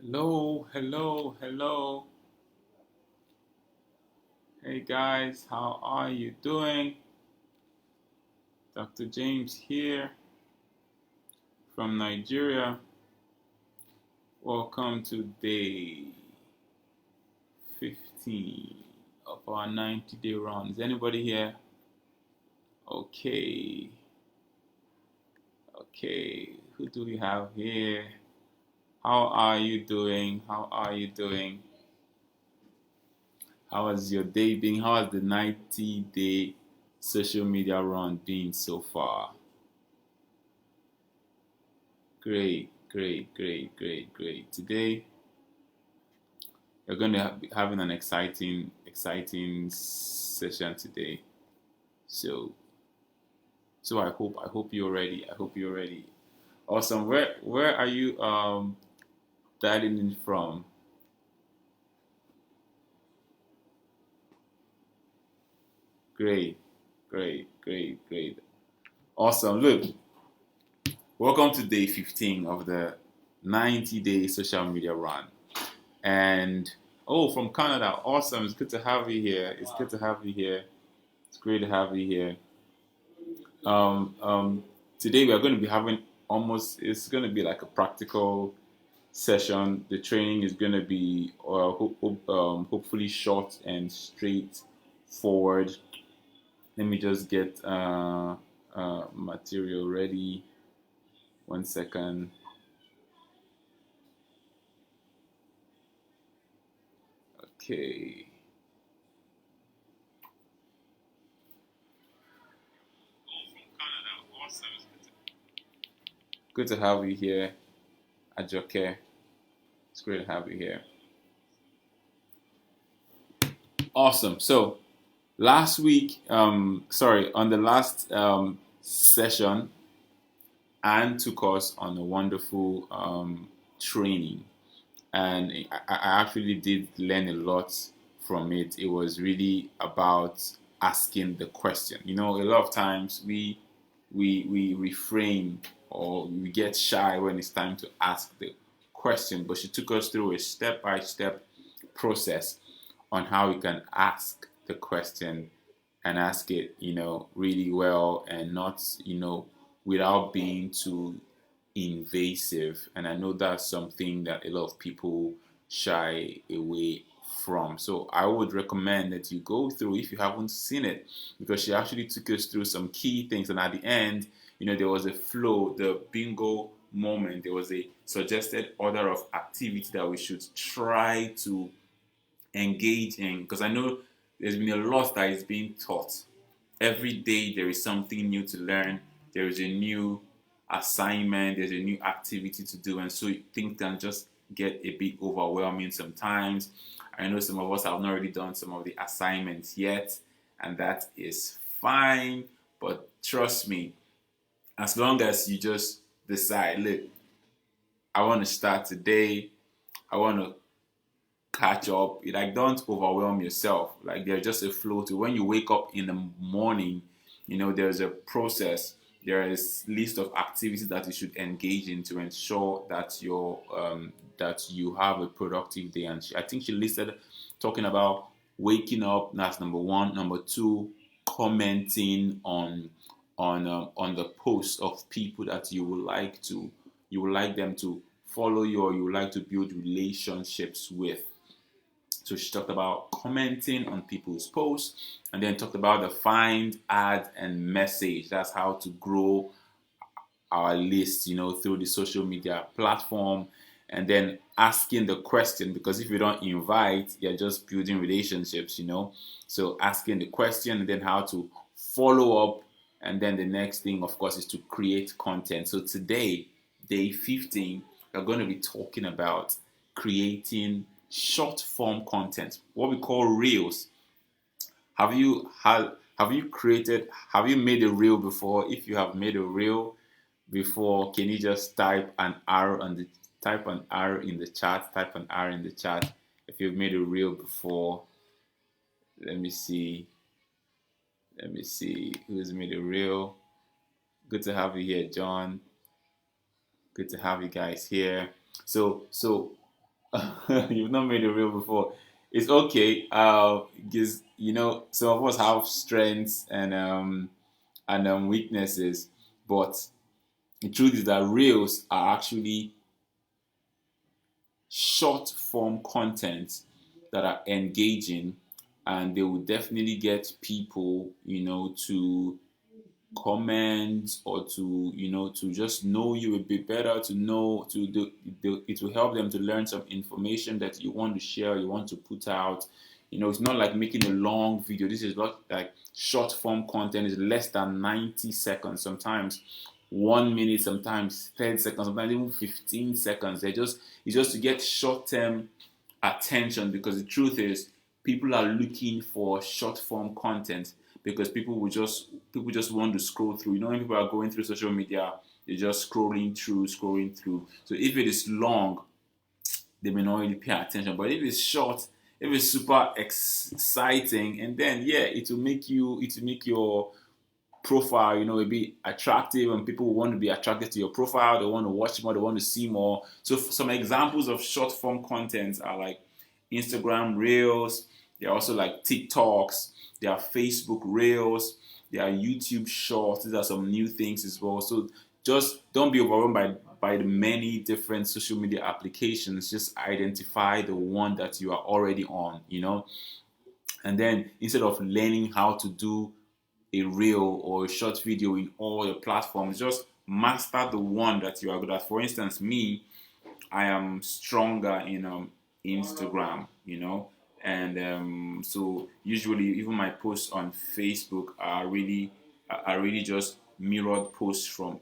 Hello, hello, hello. Hey guys, how are you doing? Dr. James here from Nigeria. Welcome to day 15 of our 90-day run. Is anybody here? Okay, okay. Who do we have here? How are you doing? How are you doing? How has your day been? How has the 90-day social media run been so far? Great, great, great, great, great. Today we're going to be having an exciting session today. So, so I hope you're ready. I hope you're ready. Awesome. Where are you dialing in from? Great, great, great, great. Awesome. Look, welcome to day 15 of the 90-day social media run. And oh, from Canada. Awesome. It's good to have you here. It's good to have you here. It's great to have you here. Um, um, Today we are going to be having it's going to be like a practical session. The training is going to be hopefully short and straightforward. Let me just get material ready. 1 second. Okay. Good to have you here, Ajoke. It's great to have you here. Awesome. So last week, on the last session, Anne took us on a wonderful training, and I actually did learn a lot from it. It was really about asking the question. You know, a lot of times we refrain or we get shy when it's time to ask the question, but she took us through a step-by-step process on how we can ask the question and ask it, really well and not, without being too invasive. And I know that's something that a lot of people shy away from. So I would recommend that you go through if you haven't seen it, because she actually took us through some key things. And at the end, there was a flow, the bingo moment. There was a suggested order of activity that we should try to engage in, because I know there's been a lot that is being taught. Every day there is something new to learn. There is a new assignment, there's a new activity to do, and so things can just get a bit overwhelming sometimes. I know some of us have not really done some of the assignments yet, and that is fine. But trust me, as long as you just decide, look, I want to start today, I want to catch up. Like, don't overwhelm yourself. Like, there's just a flow to when you wake up in the morning. There's a process. There is list of activities that you should engage in to ensure that you have a productive day. And I think she listed talking about waking up. That's number one. Number two, commenting on the posts of people that you would like them to follow you, or you would like to build relationships with. So she talked about commenting on people's posts, and then talked about the find, add, and message. That's how to grow our list, through the social media platform. And then asking the question, because if you don't invite, you're just building relationships. So asking the question, and then how to follow up. And then the next thing, of course, is to create content. So today, day 15, we're going to be talking about creating short form content, what we call reels. Have you made a reel before? If you have made a reel before, can you just type an R in the chat? Type an R in the chat if you've made a reel before. Let me see. Who's made a reel. Good to have you here, John. Good to have you guys here. So You've not made a reel before. It's okay. Because some of us have strengths and weaknesses, but the truth is that reels are actually short form content that are engaging, and they will definitely get people, to comment, or to just know you a bit better, to know it will help them to learn some information that you want to share, you want to put out. It's not like making a long video. This is not like short form content. Is less than 90 seconds, sometimes 1 minute, sometimes 10 seconds, sometimes even 15 seconds. It's just to get short term attention, because the truth is people are looking for short form content, because people just want to scroll through. When people are going through social media, they're just scrolling through. So if it is long, they may not really pay attention. But if it's short, if it's super exciting, and then yeah, it will make your profile, a bit attractive, and people want to be attracted to your profile. They want to watch more, they want to see more. So some examples of short form content are like Instagram Reels. They're also like TikToks. There are Facebook Reels. There are YouTube Shorts. These are some new things as well. So just don't be overwhelmed by the many different social media applications. Just identify the one that you are already on, and then instead of learning how to do a reel or a short video in all your platforms, just master the one that you are good at. For instance, me, I am stronger in Instagram, and so usually even my posts on Facebook are really just mirrored posts from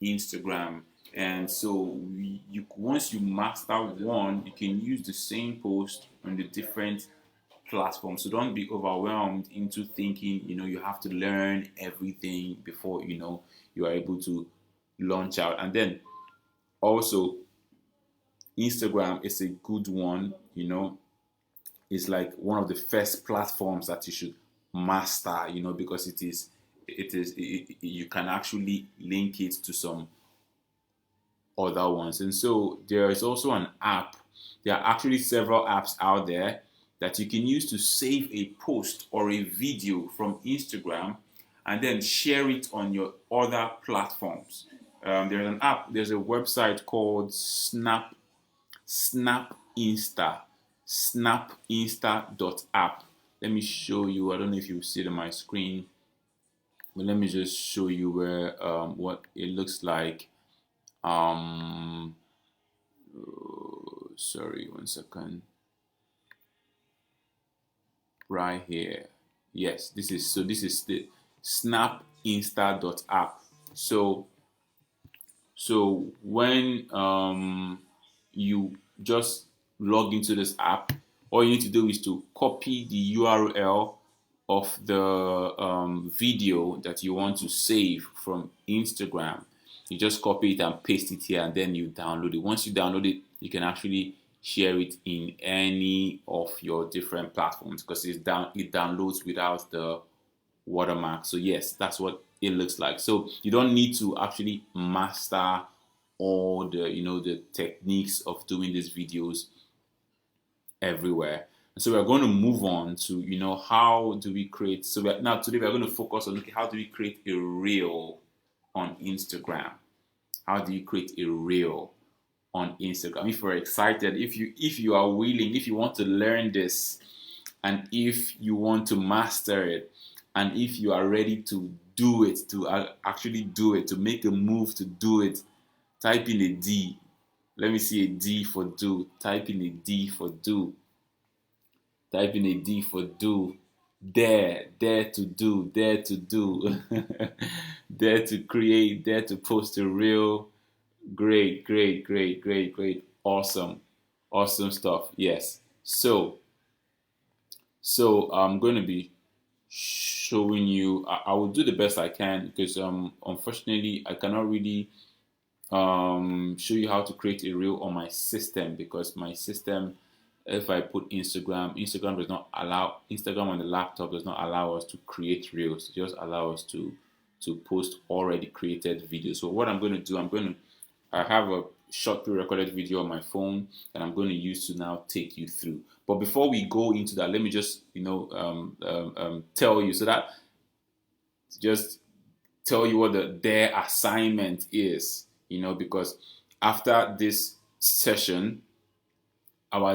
Instagram. And so once you master one, you can use the same post on the different platform. So don't be overwhelmed into thinking, you have to learn everything before, you are able to launch out. And then also, Instagram is a good one, it's like one of the first platforms that you should master, because you can actually link it to some other ones. And so there is also an app. There are actually several apps out there that you can use to save a post or a video from Instagram and then share it on your other platforms. There's an app, there's a website called Snap Insta, snapinsta.app. Let me show you. I don't know if you see it on my screen, but let me just show you what it looks like. Sorry, 1 second. Right here. Yes, this is the snapinsta.app. So when you just log into this app, all you need to do is to copy the URL of the video that you want to save from Instagram. You just copy it and paste it here, and then you download it. Once you download it, you can actually share it in any of your different platforms, because it downloads without the watermark. So yes, that's what it looks like. So you don't need to actually master all the techniques of doing these videos everywhere. And so we're going to move on to how do we create. So today we're going to focus on how do we create a reel on Instagram. How do you create a reel on Instagram? If you're excited, if you are willing, if you want to learn this, and if you want to master it, and if you are ready to do it, to actually do it, to make a move to do it, type in a D. Let me see a D for do. Type in a D for do. Type in a D for do. Dare to do, dare to do, dare to create, dare to post a reel. Great. Awesome stuff. Yes. So I'm going to be showing you. I will do the best I can, because unfortunately I cannot really show you how to create a reel on my system, because my system, if I put Instagram on the laptop does not allow us to create reels. It just allows us to post already created videos. So what I'm going to do, I'm going to I have a short pre-recorded video on my phone that I'm going to use to now take you through. But before we go into that, let me just tell you, so that just tell you what their assignment is, because after this session,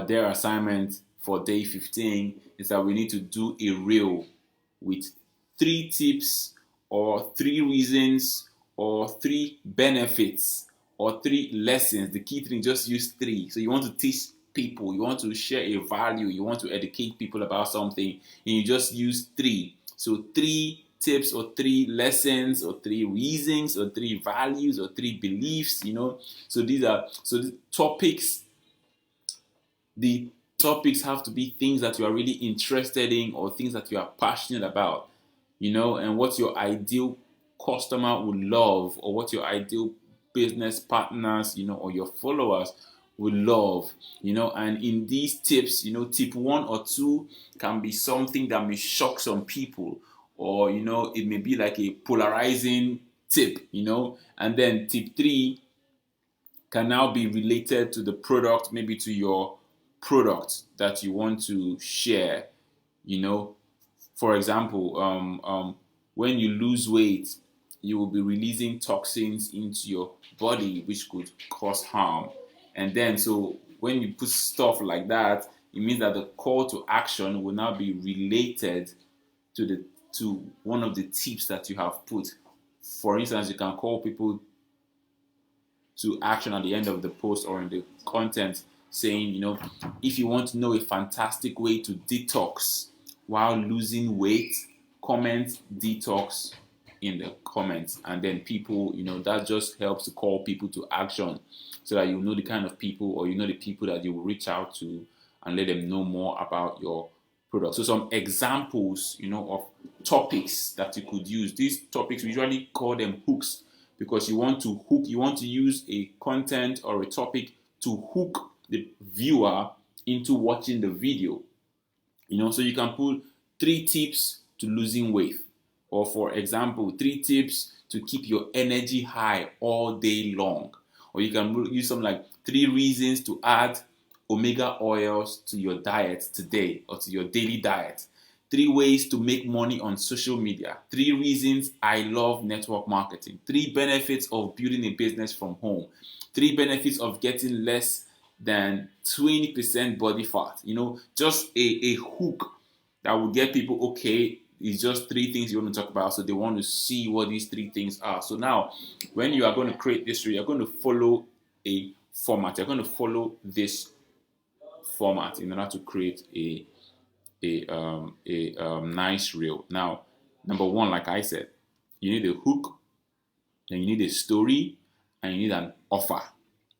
their assignment for day 15 is that we need to do a reel with 3 tips or 3 reasons or 3 benefits or 3 lessons. The key thing, just use 3. So you want to teach people, you want to share a value, you want to educate people about something, and you just use 3. So 3 tips or 3 lessons or 3 reasons or 3 values or 3 beliefs. So these are the topics. The topics have to be things that you are really interested in or things that you are passionate about, and what your ideal customer would love, or what your ideal business partners, or your followers would love, and in these tips, tip 1 or 2 can be something that may shock some people, or, it may be like a polarizing tip, and then tip 3 can now be related to the product, maybe to your product that you want to share. For example, when you lose weight, you will be releasing toxins into your body which could cause harm. And then, so when you put stuff like that, it means that the call to action will now be related to one of the tips that you have put. For instance, you can call people to action at the end of the post or in the content, saying, if you want to know a fantastic way to detox while losing weight, comment detox in the comments. And then people, that just helps to call people to action, so that you know the kind of people, or the people that you will reach out to and let them know more about your product. So some examples, of topics that you could use. These topics, we usually call them hooks, because you want to use a content or a topic to hook the viewer into watching the video. So you can put 3 tips to losing weight, or for example, 3 tips to keep your energy high all day long, or you can use something like 3 reasons to add omega oils to your diet today, or to your daily diet. 3 ways to make money on social media. 3 reasons I love network marketing. 3 benefits of building a business from home. 3 benefits of getting less than 20% body fat. Just a hook that will get people, okay, it's just 3 things you want to talk about, so they want to see what these 3 things are. So now, when you are going to create this reel, you're going to follow a format. You're going to follow this format in order to create a nice reel. Now, number 1, like I said, you need a hook, then you need a story, and you need an offer.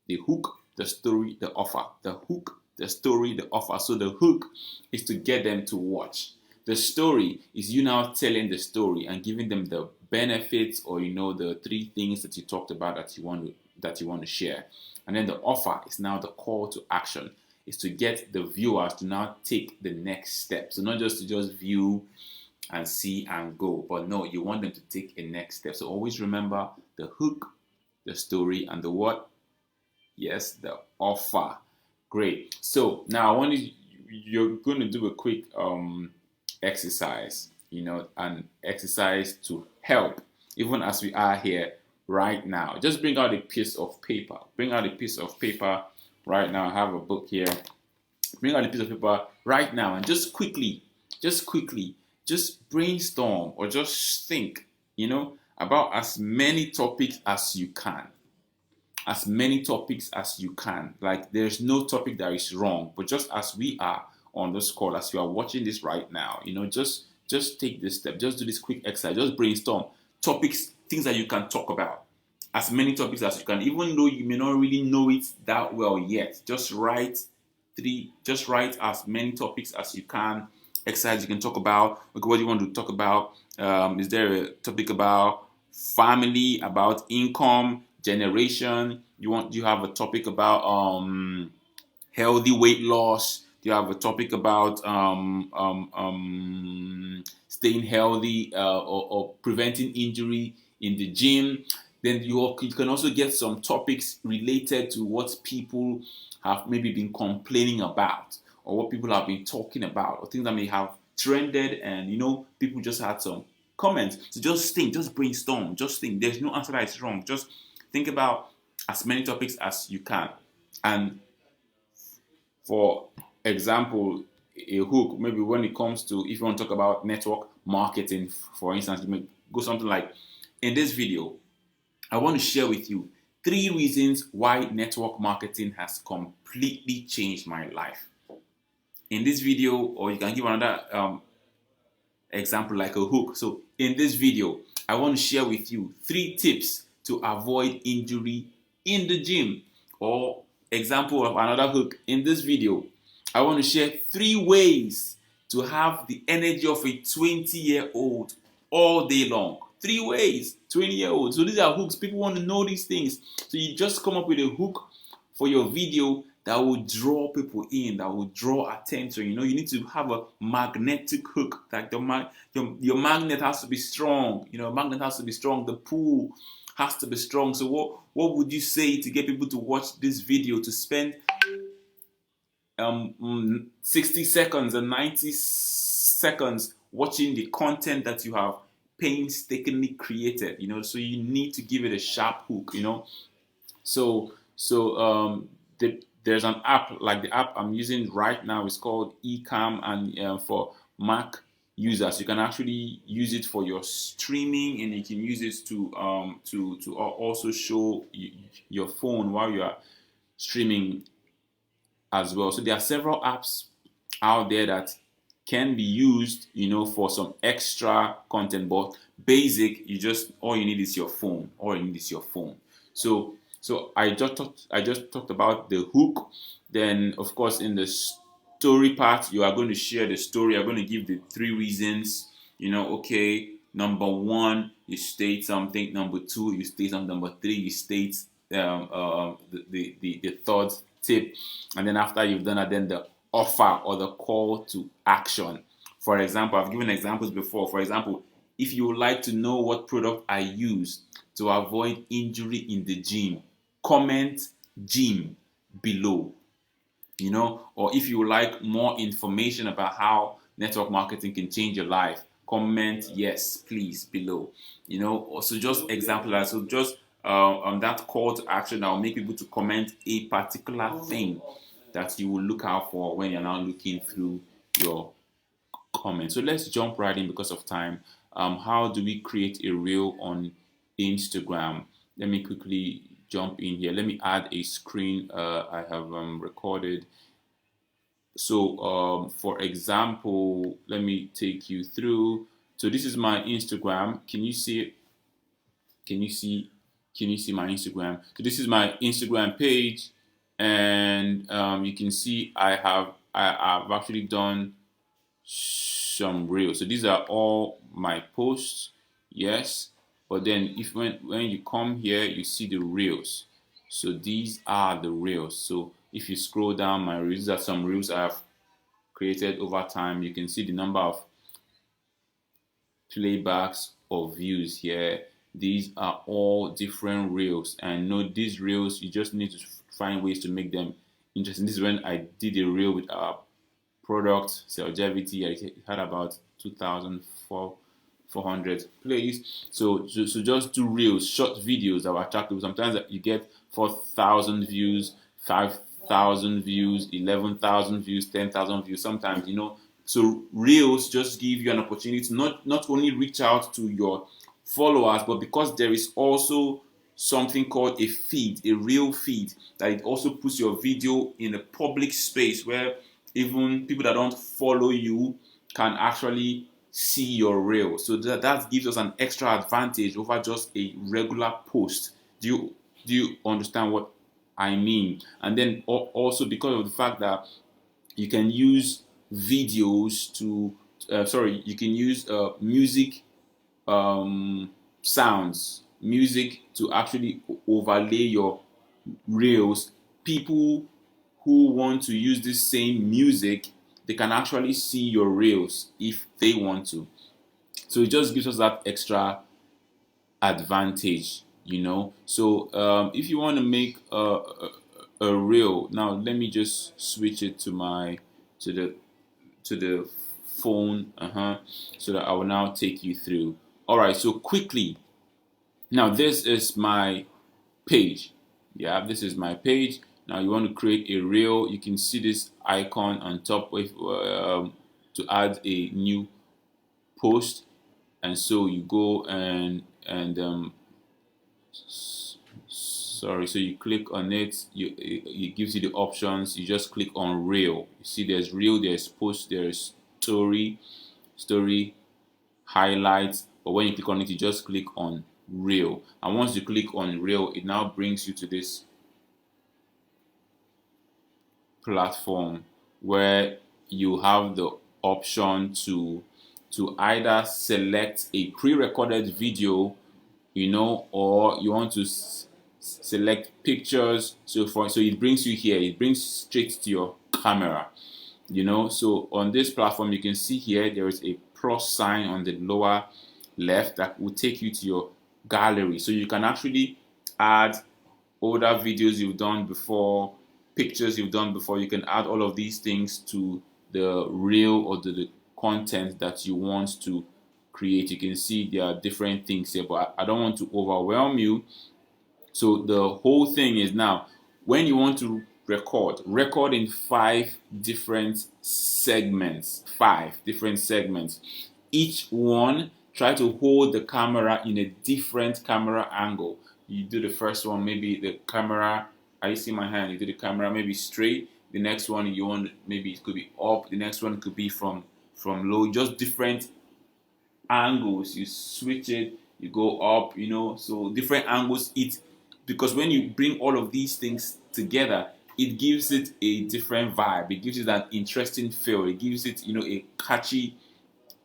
The hook, the story, the offer. The hook, the story, the offer. So the hook is to get them to watch. The story is you now telling the story and giving them the benefits, or the 3 things that you talked about that you want to share. And then the offer is now the call to action. Is to get the viewers to now take the next step. So not just to view and see and go, but no, you want them to take a next step. So always remember the hook, the story, and the what? Yes, the offer. Great. So now you're going to do a quick exercise, an exercise to help, even as we are here right now. Just bring out a piece of paper. Right now. I have a book here. Bring out a piece of paper right now and just quickly, brainstorm or just think, about as many topics as you can. Like, there's no topic that is wrong, but just as we are on this call, as you are watching this right now, just take this step. Just do this quick exercise. Just brainstorm topics, things that you can talk about. As many topics as you can, even though you may not really know it that well yet. Just write as many topics as you can. Exercise you can talk about. Okay, what do you want to talk about? Is there a topic about family, about income, generation? You have a topic about healthy weight loss? Do you have a topic about staying healthy or preventing injury in the gym? Then you can also get some topics related to what people have maybe been complaining about, or what people have been talking about, or things that may have trended, and people just had some comments. So just think, just brainstorm, just think. There's no answer that is wrong. Just think about as many topics as you can. And for example, a hook, maybe when it comes to, if you want to talk about network marketing, for instance, you may go something like, in this video, I want to share with you 3 reasons why network marketing has completely changed my life. In this video, or you can give another example like a hook. So in this video, I want to share with you 3 tips to avoid injury in the gym. Or example of another hook, in this video, I want to share 3 ways to have the energy of a 20-year-old all day long. 3 ways, 20-year-old. So these are hooks. People want to know these things. So you just come up with a hook for your video that will draw people in, that will draw attention. You need to have a magnetic hook. Like your magnet has to be strong. Magnet has to be strong. The pull has to be strong. So what would you say to get people to watch this video, to spend 60 seconds and 90 seconds watching the content that you have painstakingly created? So you need to give it a sharp hook. There's an app, like the app I'm using right now is called Ecamm, and for Mac users, you can actually use it for your streaming, and you can use it to also show your phone while you are streaming as well. So there are several apps out there that can be used, for some extra content, but basic, all you need is your phone. So I just talked about the hook. Then of course in the story part, you are going to share the story. You're going to give the 3 reasons. Okay, number 1, you state something. Number 2, you state something. Number 3, you state the third tip. And then after you've done that, then the offer or the call to action. For example, I've given examples before. For example, if you would like to know what product I use to avoid injury in the gym, comment gym below. Or if you would like more information about how network marketing can change your life, comment yes please below. Also just example that. So just on that call to action, I'll make people to comment a particular thing that you will look out for when you're now looking through your comments. So let's jump right in because of time. How do we create a reel on Instagram? Let me quickly jump in here. Let me add a screen I have recorded. So for example, let me take you through. So this is my Instagram. Can you see it? Can you see my Instagram? So this is my Instagram page, and you can see I've actually done some reels. So these are all my posts, yes. But then when you come here, you see the reels. So these are the reels. So if you scroll down my reels, these are some reels I've created over time. You can see the number of playbacks or views here. These are all different reels, and these reels, you just need to find ways to make them interesting. This is when I did a reel with our product longevity. I had about 2,400 plays. So just do reels, short videos that were attractive. Sometimes you get 4,000 views, 5,000 views, 11,000 views, 10,000 views. Sometimes so reels just give you an opportunity to not only reach out to your followers, but because there is also something called a feed, a reel feed, that it also puts your video in a public space where even people that don't follow you can actually see your reel. So that gives us an extra advantage over just a regular post. Do you understand what I mean? And then also because of the fact that you can use videos to you can use music sounds, music to actually overlay your reels. People who want to use this same music, they can actually see your reels if they want to. So it just gives us that extra advantage. So if you want to make a reel, now let me just switch it to the to the phone, so that I will now take you through. All right, so quickly, now this is my page. Yeah, this is my page. Now you want to create a reel. You can see this icon on top with to add a new post, and so you go and sorry, so you click on it. It gives you the options. You just click on reel. You see, there's reel, there's post, there's story, highlights. But when you click on it, you just click on reel. And once you click on reel, it now brings you to this platform where you have the option to either select a pre-recorded video, or you want to select pictures. So it brings you here. It brings straight to your camera. So on this platform, you can see here there is a plus sign on the lower left that will take you to your gallery. So you can actually add older videos you've done before, pictures you've done before. You can add all of these things to the reel or to the content that you want to create. You can see there are different things here, but I don't want to overwhelm you. So the whole thing is, now when you want to record in 5 different segments. Each one, try to hold the camera in a different camera angle. You do the first one, maybe the camera, I see my hand, you do the camera maybe straight. The next one you want, maybe it could be up. The next one could be from low. Just different angles. You switch it, you go up, so different angles. Because when you bring all of these things together, it gives it a different vibe. It gives it an interesting feel. It gives it, a catchy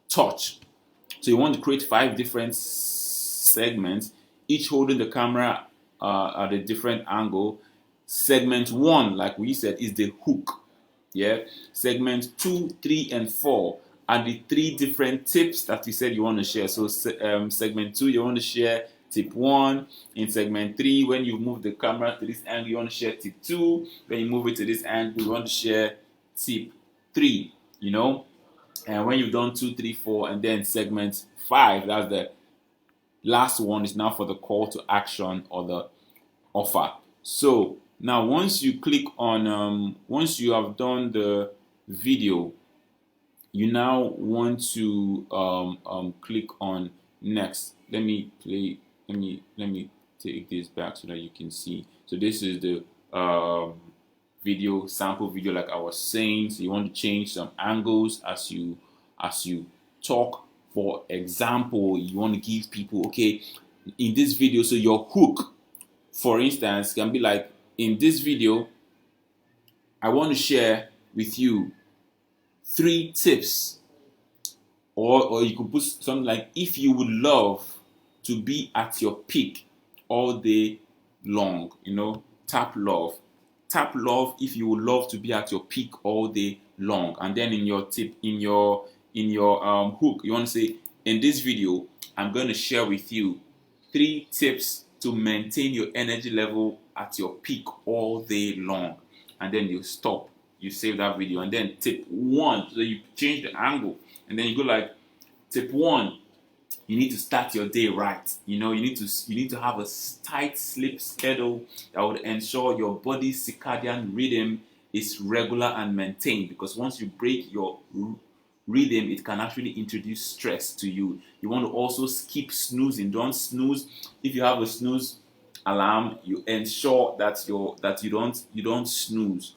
touch. So you want to create 5 different segments, each holding the camera at a different angle. Segment 1, like we said, is the hook. Yeah. Segment 2, 3, and 4 are the 3 different tips that you said you want to share. So segment 2, you want to share tip 1. In segment 3, when you move the camera to this angle, you want to share tip 2. When you move it to this angle, you want to share tip 3. And when you've done 2, 3, 4, and then segment 5, that's the last one, is now for the call to action or the offer. So now once you click on, once you have done the video, you now want to click on next. Let me take this back so that you can see. So this is the sample video, like I was saying. So you want to change some angles as you talk. For example, you want to give people, okay, in this video, so your hook, for instance, can be like, in this video, I want to share with you 3 tips. Or you could put something like, if you would love to be at your peak all day long, tap love if you would love to be at your peak all day long. And then in your tip, in your hook, you want to say, in this video, I'm going to share with you 3 tips to maintain your energy level at your peak all day long. And then you stop, you save that video, and then tip 1, so you change the angle, and then you go like, tip 1, you need to start your day right. You need to have a tight sleep schedule that would ensure your body's circadian rhythm is regular and maintained, because once you break your rhythm, it can actually introduce stress to you. You want to also skip snoozing. Don't snooze. If you have a snooze alarm, you ensure that you don't snooze.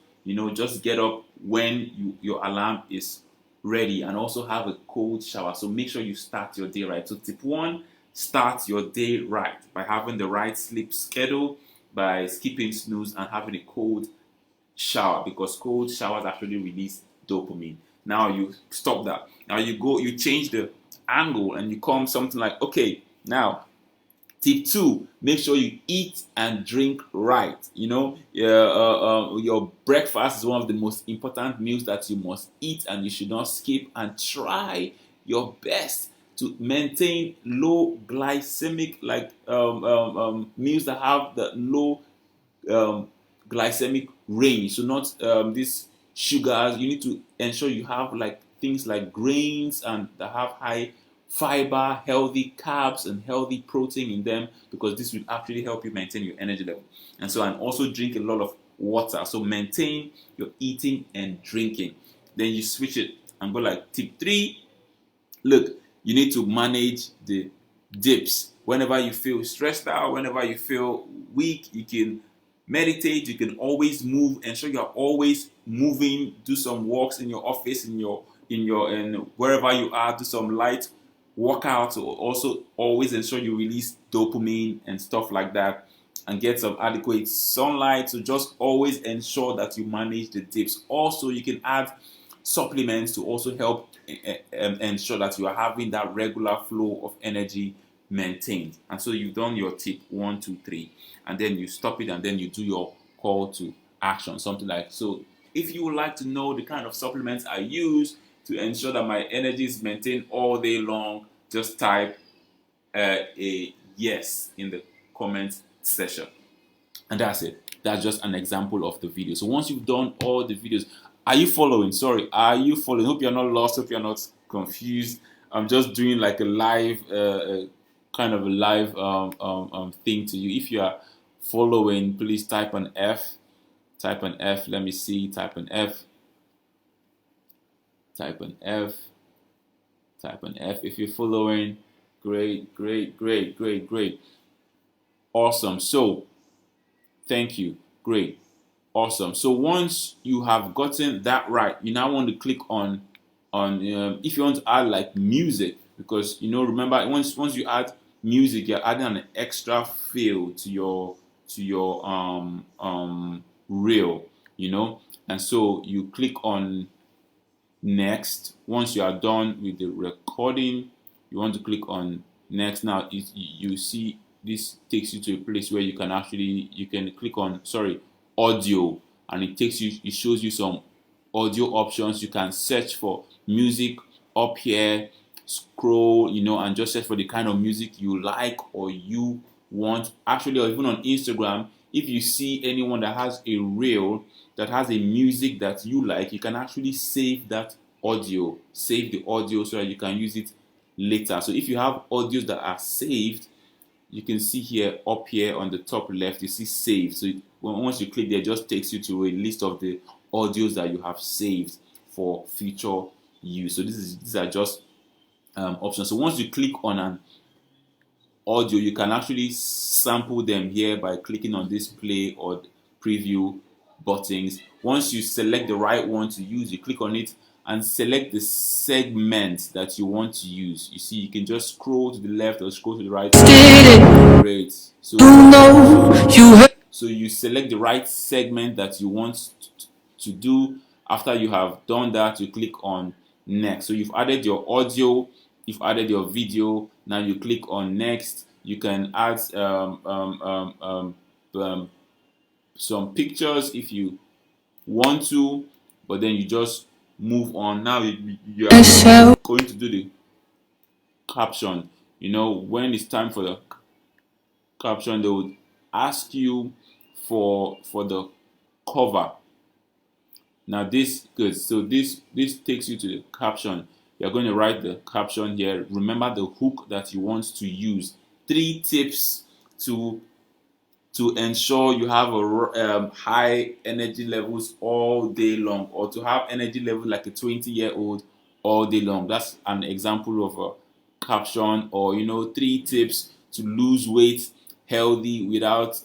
Just get up when your alarm is ready, and also have a cold shower. So make sure you start your day right. So tip 1, start your day right by having the right sleep schedule, by skipping snooze, and having a cold shower, because cold showers actually release dopamine. Now you stop that. Now you change the angle, and you come something like, okay, now tip 2, make sure you eat and drink right. Your breakfast is one of the most important meals that you must eat, and you should not skip. And try your best to maintain low glycemic, like meals that have the low um, glycemic range. So not these sugars. You need to ensure you have like things like grains and that have high fiber, healthy carbs, and healthy protein in them, because this will actually help you maintain your energy level. And also drink a lot of water. So maintain your eating and drinking. Then you switch it and go like tip three. Look, you need to manage the dips. Whenever you feel stressed out, whenever you feel weak, you can meditate. You can always move. Ensure you are always moving. Do some walks in your office, in wherever you are. Do some light workouts. Also, always ensure you release dopamine and stuff like that, and get some adequate sunlight. So just always ensure that you manage the dips. Also, you can add supplements to also help ensure that you are having that regular flow of energy maintained. And so you've done your tip 1, 2, 3, and then you stop it, and then you do your call to action, something like so. If you would like to know the kind of supplements I use to ensure that my energy is maintained all day long, just type a yes in the comment section. And that's it. That's just an example of the video. So once you've done all the videos, are you following? Sorry, are you following? Hope you're not lost. Hope you're not confused. I'm just doing like a live, kind of a live thing to you. If you are following, please type an F. Type an F. Let me see. Type an F. Type an F. Type an F. If you're following, great, great, great, great, great. Awesome. So, thank you. Great. Awesome. So once you have gotten that right, you now want to click on if you want to add like music, because remember, once you add music, you're adding an extra feel to your reel, and so you click on next. Once you are done with the recording, you want to click on next. Now you see this takes you to a place where you can click on audio, and it shows you some audio options. You can search for music up here, scroll, and just search for the kind of music you like or you want. Actually, or even on Instagram, if you see anyone that has a reel that has a music that you like, you can actually save the audio so that you can use it later. So if you have audios that are saved, you can see here up here on the top left, you see save. So once you click there, it just takes you to a list of the audios that you have saved for future use. So these are just options. So once you click on an audio, you can actually sample them here by clicking on this play or preview buttons. Once you select the right one to use, you click on it and select the segment that you want to use. You see, you can just scroll to the left or scroll to the right. Great. So you select the right segment that you want to do. After you have done that, you click on next. So you've added your audio, you've added your video. Now you click on next. You can add some pictures if you want to, but then you just move on. Now you are going to do the caption. When it's time for the caption, they would ask you for the cover. Now this good. So this takes you to the caption. You're going to write the caption here. Remember the hook that you want to use. 3 tips to ensure you have a high energy levels all day long, or to have energy level like a 20-year-old all day long. That's an example of a caption. Or 3 tips to lose weight healthy without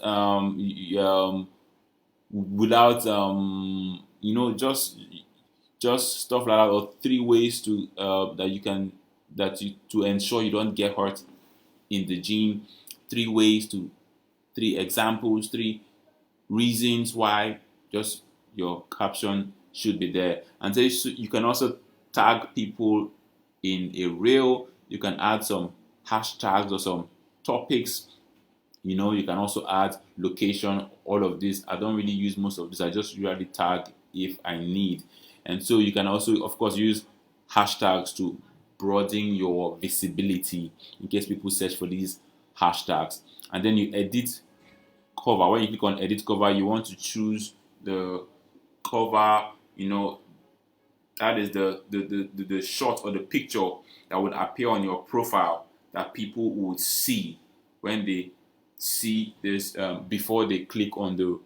just stuff like that. Or 3 ways to to ensure you don't get hurt in the gym. 3 examples, 3 reasons why. Just your caption should be there. And then you can also tag people in a reel. You can add some hashtags or some topics. You can also add location. All of this, I don't really use most of this. I just usually tag if I need. And so you can also, of course, use hashtags to broaden your visibility in case people search for these hashtags. And then you edit cover. When you click on edit cover, you want to choose the cover, that is the shot or the picture that would appear on your profile that people would see when they see this before they click on the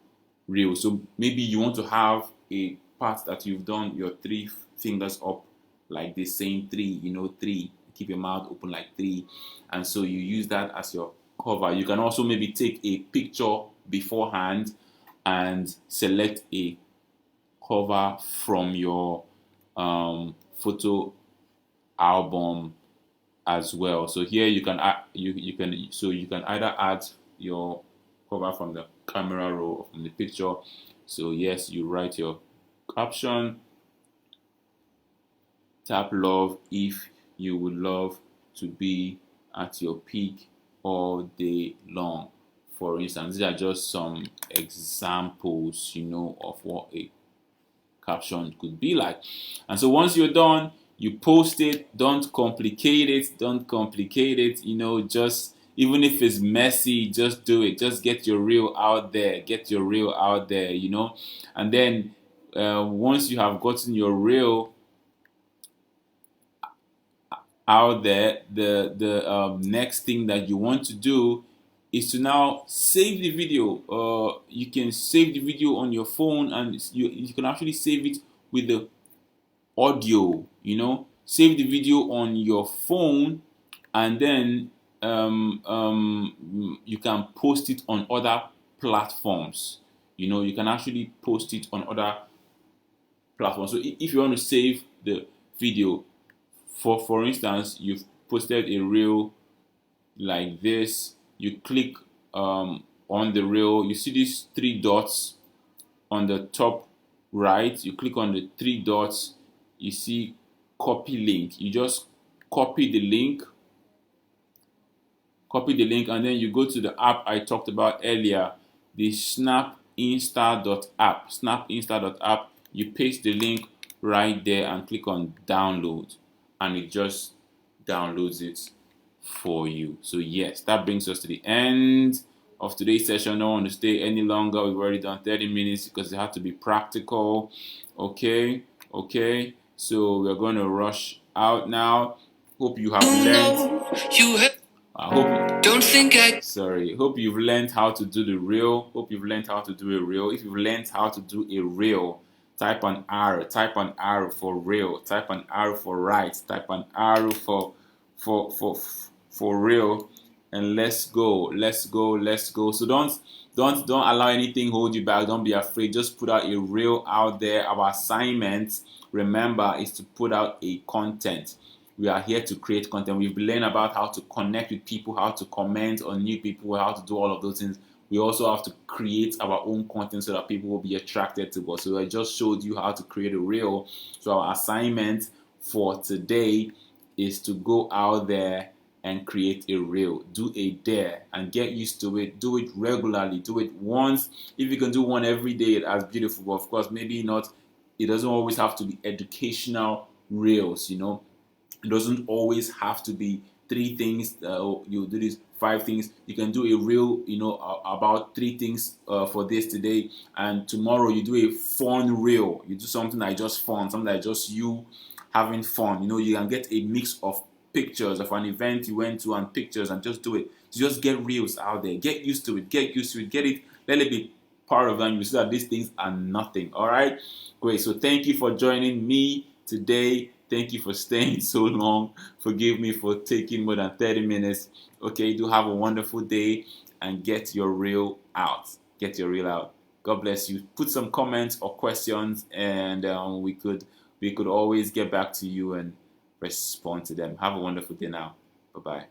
reel. So maybe you want to have a part that you've done your 3 fingers up like this, saying 3, 3. Keep your mouth open like 3, and so you use that as your cover. You can also maybe take a picture beforehand and select a cover from your photo album as well. So here you can you can either add your cover from the camera roll or from the picture. So yes, you write your caption, tap love if you would love to be at your peak all day long. For instance, these are just some examples, of what a caption could be like. And so once you're done, you post it. Don't complicate it. Just, even if it's messy, just do it. Just get your reel out there. And then once you have gotten your reel out there, the next thing that you want to do is to now save the video. You can save the video on your phone, and you can actually save it with the audio. Save the video on your phone, and then you can post it on other platforms. You can actually post it on other platforms. So if you want to save the video, for instance, you've posted a reel like this. You click on the reel. You see these 3 dots on the top right. You click on the 3 dots. You see copy link. You just copy the link, and then you go to the app I talked about earlier, the snapinsta.app. Snapinsta.app. You paste the link right there and click on download, and it just downloads it for you. So yes, that brings us to the end of today's session. I don't want to stay any longer. We've already done 30 minutes because it had to be practical. Okay. So we're going to rush out now. Hope you have learned. Hope you've learned how to do the reel. If you've learned how to do a reel, type an R. Type an R for reel. Type an R for right. Type an R for real, and let's go. So don't allow anything hold you back. Don't be afraid. Just put out a reel out there. Our assignment, remember, is to put out a content. We are here to create content. We've learned about how to connect with people, how to comment on new people, how to do all of those things. We also have to create our own content so that people will be attracted to us. So I just showed you how to create a reel. So our assignment for today is to go out there and create a reel. Do a dare and get used to it. Do it regularly. Do it once. If you can do one every day, that's beautiful. But of course, maybe not. It doesn't always have to be educational reels. It doesn't always have to be 3 things. You do this 5 things. You can do a reel, about 3 things for this today, and tomorrow you do a fun reel. You do something that is just fun, something that is just you having fun. You can get a mix of pictures of an event you went to and pictures, and just do it. Just get reels out there. Get used to it. Get it. Let it be part of them. You see that these things are nothing. All right, great. So thank you for joining me today. Thank you for staying so long. Forgive me for taking more than 30 minutes. Okay, do have a wonderful day and get your reel out. God bless you. Put some comments or questions, and we could always get back to you and respond to them. Have a wonderful day now. Bye-bye.